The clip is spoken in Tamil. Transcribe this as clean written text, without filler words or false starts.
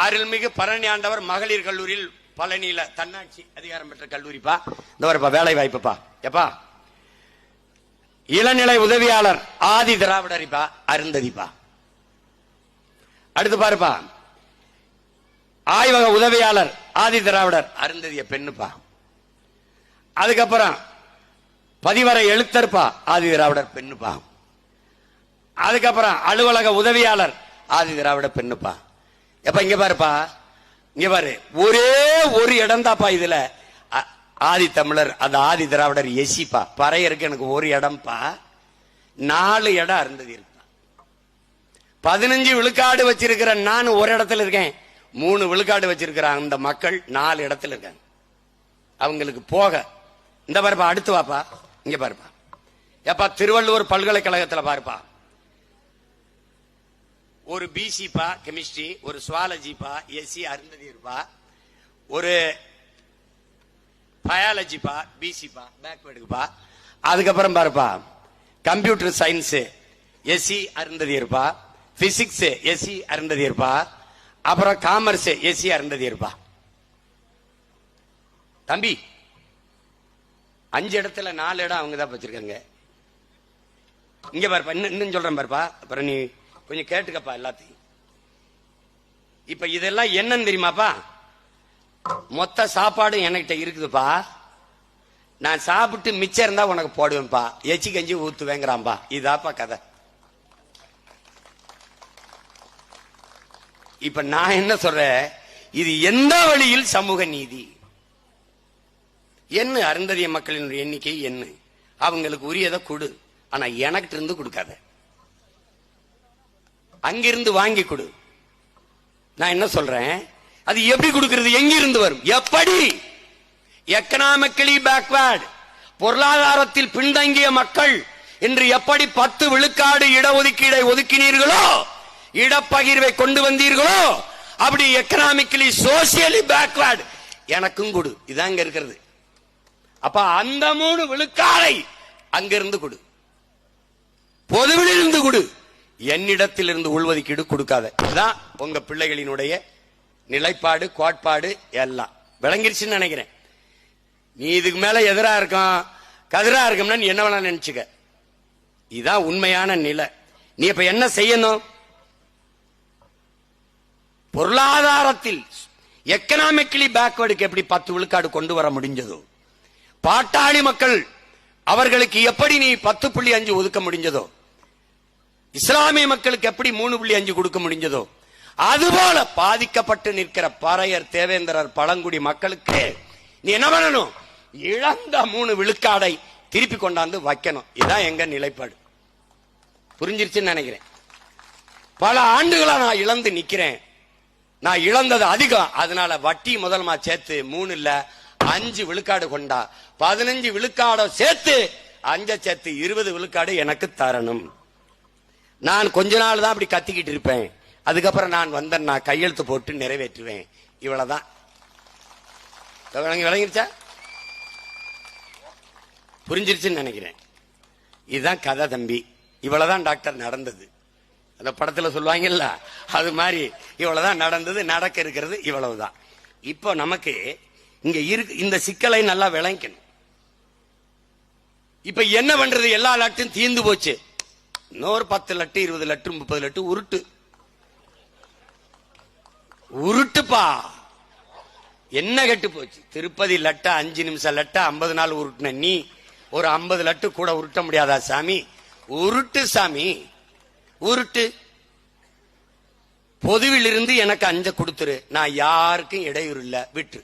அருள்மிகு பழனி ஆண்டவர் மகளிர் கல்லூரியில் பழனியில தன்னாட்சி அதிகாரம் பெற்ற கல்லூரிப்பா. இந்த வரப்பா வேலை வாய்ப்புப்பா. எப்பா இளநிலை உதவியாளர் ஆதி திராவிடரிப்பா அருந்ததிப்பா. அடுத்து பாருப்பா ஆய்வக உதவியாளர் ஆதி திராவிடர் அருந்ததிய பெண்ணுப்பா. அதுக்கப்புறம் பதிவரை எழுத்தர்ப்பா ஆதி திராவிடர் பெண்ணுப்பா. அதுக்கப்புறம் அலுவலக உதவியாளர் ஆதி திராவிட பெண்ணுப்பா. எப்ப இங்க பாருப்பா, இங்க பாரு, ஒரே ஒரு இடம் தாப்பா இதுல ஆதி தமிழர் அந்த ஆதி திராவிடர் எசிப்பா. பறையருக்கு எனக்கு ஒரு இடம்பா, 4 இடம் அருந்ததி இருப்பா. 15 விழுக்காடு வச்சிருக்கிற நான் ஒரு இடத்துல இருக்கேன், 3 விழுக்காடு வச்சிருக்கிற அந்த மக்கள் 4 இடத்துல இருக்காங்க. அவங்களுக்கு போக இந்த பாருப்பா. அடுத்து வாப்பா, இங்க பாருப்பா. எப்பா திருவள்ளுவர் பல்கலைக்கழகத்துல பாருப்பா, ஒரு பிசிப்பா கெமிஸ்ட்ரி, ஒரு சுவாலஜிப்பா எஸ்சி அருந்ததி இருப்பா, ஒரு பயாலஜிப்பா பிசிப்பா பேக்வேர்டுப்பா. அதுக்கப்புறம் பாருப்பா கம்ப்யூட்டர் சயின்ஸ் எஸ்சி அருந்ததி இருப்பா, பிசிக்ஸ் எஸ்சி அருந்ததி இருப்பா, அப்புறம் காமர்ஸ் எஸ்சி அருந்ததி இருப்பா. தம்பி 5 இடத்துல 4 இடம் அவங்க தான் வச்சிருக்காங்க. இங்க பாருப்பா, இன்னும் சொல்றேன் பாருப்பா, அப்புறம் நீ கொஞ்சம் கேட்டுக்கப்பா எல்லாத்தையும். இப்ப இதெல்லாம் என்னன்னு தெரியுமாப்பா? மொத்த சாப்பாடு என்கிட்ட இருக்குதுப்பா, நான் சாப்பிட்டு மிச்சம் இருந்தா உனக்கு போடுவேன்பா, எச்சி கஞ்சி ஊத்துவேங்கிறான்பா. இதாப்பா கதை. இப்ப நான் என்ன சொல்றேன், இது எந்த வழியில் சமூக நீதி? என்ன அருந்ததிய மக்களின் எண்ணிக்கை என்ன, அவங்களுக்கு உரியதை கொடு, ஆனா எனக்கு இருந்து கொடுக்காத, அங்கிருந்து வாங்கி கொடு. நான் என்ன சொல்றேன், அது எப்படி கொடுக்கிறது, எங்கிருந்து வரும், எப்படி? எக்கனாமிக்கலி பேக்வர்ட், பொருளாதாரத்தில் பின்தங்கிய மக்கள் என்று எப்படி 10 விழுக்காடு இடஒதுக்கீடை ஒதுக்கினீர்களோ, இடப்பகிர்வை கொண்டு வந்தீர்களோ, அப்படி எக்கனாமிக்கலி சோசியலி பேக்வர்ட் எனக்கும் கொடு. இதாங்க இருக்கிறது. அப்ப அந்த 3 விழுக்காடை அங்கிருந்து கொடு, பொதுவில் இருந்து கொடு, என்னிடத்தில் இருந்து உள்ஒதுக்கீடு கொடுக்காத. இதுதான் உங்க பிள்ளைகளினுடைய நிலைப்பாடு, கோட்பாடு எல்லாம் விளங்கிருச்சுன்னு நினைக்கிறேன். நீ இதுக்கு மேல எதிரா இருக்கும் கதிரா இருக்கும்னா நீ என்ன வேணா நினைச்சுக்க. இதுதான் உண்மையான நிலை. நீ இப்ப என்ன செய்யணும், பொருளாதாரத்தில் எக்கனாமிக்கலி பேக்வர்டுக்கு எப்படி 10 விழுக்காடு கொண்டு வர முடிஞ்சதோ, பாட்டாளி மக்கள் அவர்களுக்கு எப்படி நீ 10.5 ஒதுக்க முடிஞ்சதோ, இஸ்லாமிய மக்களுக்கு எப்படி 3.5 கொடுக்க முடிஞ்சதோ, அதுபோல பாதிக்கப்பட்டு நிற்கிற பறையர், தேவேந்திரர், பழங்குடி மக்களுக்கு நீ என்ன பண்ணணும், இழந்த 3 விழுக்காடை திருப்பி கொண்டாந்து வைக்கணும். இதுதான் எங்க நிலைப்பாடு. புரிஞ்சிருச்சுன்னு நினைக்கிறேன். பல ஆண்டுகளா நான் இழந்து நிக்கிறேன், நான் இழந்தது அதிகம், அதனால வட்டி முதல்மா சேர்த்து 3 இல்ல 5 விழுக்காடு கொண்டா, 15 விழுக்காட சேர்த்து 5 சேர்த்து 20 விழுக்காடு எனக்கு தரணும். நான் கொஞ்ச நாள் தான் அப்படி கத்திக்கிட்டு இருப்பேன், அதுக்கப்புறம் நான் வந்தேன்னா கையெழுத்து போட்டு நிறைவேற்றுவேன். இவ்வளவுதான். விளங்கிருச்சா? புரிஞ்சிருச்சுன்னு நினைக்கிறேன். இதுதான் கதை தம்பி. இவ்வளவுதான் டாக்டர் நடந்தது. அந்த படத்துல சொல்லுவாங்கல்ல, அது மாதிரி இவ்வளவுதான் நடந்தது, நடக்க இருக்கிறது இவ்வளவுதான். இப்போ நமக்கு இங்க இருக்கு, இந்த சிக்கலை நல்லா விளங்கணும். இப்ப என்ன பண்றது, எல்லா லட்டும் தீர்ந்து போச்சு, இன்னொரு 10 லட்டு 20 லட்டு 30 லட்டு உருட்டு உருட்டுப்பா. என்ன கெட்டு போச்சு, திருப்பதி லட்ட 5 நிமிஷம் லட்ட 50 நாள் உருட்டுன நீ ஒரு 50 லட்டு கூட உருட்ட முடியாதா சாமி? உருட்டு சாமி, உருட்டு. பொதுவில் இருந்து எனக்கு 5 கொடுத்துரு, நான் யாருக்கும் இடையூறு இல்ல, விட்டு